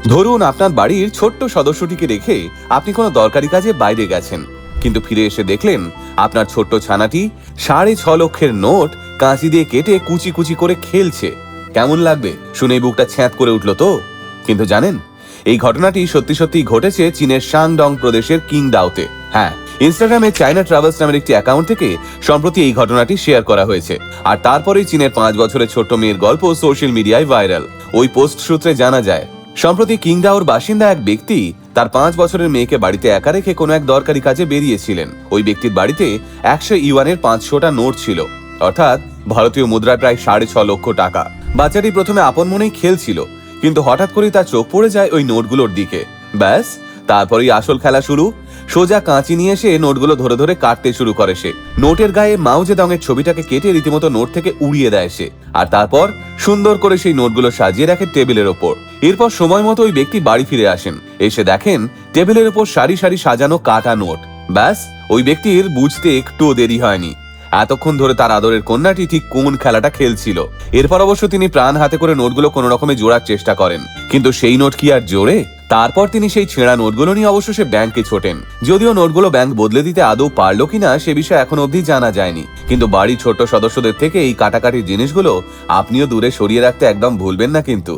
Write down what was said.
ধরুন আপনার বাড়ির ছোট্ট সদস্যটিকে রেখে আপনি কোনো দরকারি কাজে বাইরে গেছেন, কিন্তু ফিরে এসে দেখলেন আপনার ছোট্ট ছানাটি 6.5 লক্ষের নোট কাঁচি দিয়ে কেটে কুচি কুচি করে খেলছে। কেমন লাগবে? শুনে বুকটা ছ্যাঁত করে উঠল তো। কিন্তু জানেন, এই ঘটনাটি সত্যি সত্যি ঘটেছে চীনের শাংডং প্রদেশের কিংদাওতে। হ্যাঁ, ইনস্টাগ্রামে চায়না ট্রাভেলস নামের একটি অ্যাকাউন্ট থেকে সম্প্রতি এই ঘটনাটি শেয়ার করা হয়েছে। আর তারপরেই চীনের 5 বছরের ছোট্ট মেয়ের গল্প সোশ্যাল মিডিয়ায় ভাইরাল। ওই পোস্ট সূত্রে জানা যায়, সম্প্রতি কিংদাওর বাসিন্দা এক ব্যক্তি তার 5 বছরের মেয়েকে বাড়িতে একা রেখে কোনো এক দরকারি কাজে বেরিয়েছিলেন। ওই ব্যক্তির বাড়িতে 100 ইউয়ানের 500টা নোট ছিল, অর্থাৎ ভারতীয় মুদ্রায় প্রায় 6.5 লক্ষ টাকা। বাচ্চাটি প্রথমে আপন মনেই খেলছিল, কিন্তু হঠাৎ করেই তার চোখ পড়ে যায় ওই নোটগুলোর দিকে। ব্যাস, তারপরেই আসল খেলা শুরু। সোজা কাঁচি নিয়ে এসে নোটগুলো ধরে ধরে কাটতে শুরু করে সে। নোটের গায়ে মাও জেদংয়ের ছবিটাকে কেটে রীতিমতো নোট থেকে উড়িয়ে দেয় সে। আর তারপর সুন্দর করে সেই নোটগুলো সাজিয়ে রাখে টেবিলের ওপর। এরপর সময় মতো ওই ব্যক্তি বাড়ি ফিরে আসেন। এসে দেখেন টেবিলের ওপর সারি সারি সাজানো কাটা নোট। ব্যাস, ওই ব্যক্তির বুঝতে একটুও দেরি হয়নি এতক্ষণ ধরে তার আদরের কন্যাটি ঠিক কোন খেলাটা খেলছিল। এরপর অবশ্য তিনি প্রাণ হাতে করে নোটগুলো কোনো রকমে জোড়ার চেষ্টা করেন, কিন্তু সেই নোট কি আর জোড়ে? তারপর তিনি সেই ছেঁড়া নোটগুলো নিয়ে অবশ্য সে ব্যাংকে ছোটেন। যদিও নোটগুলো ব্যাংক বদলে দিতে আদৌ পারলো কিনা সে বিষয়ে এখন অবধি জানা যায়নি, কিন্তু বাড়ির ছোট্ট সদস্যদের থেকে এই কাটাকাটির জিনিসগুলো আপনিও দূরে সরিয়ে রাখতে একদম ভুলবেন না কিন্তু।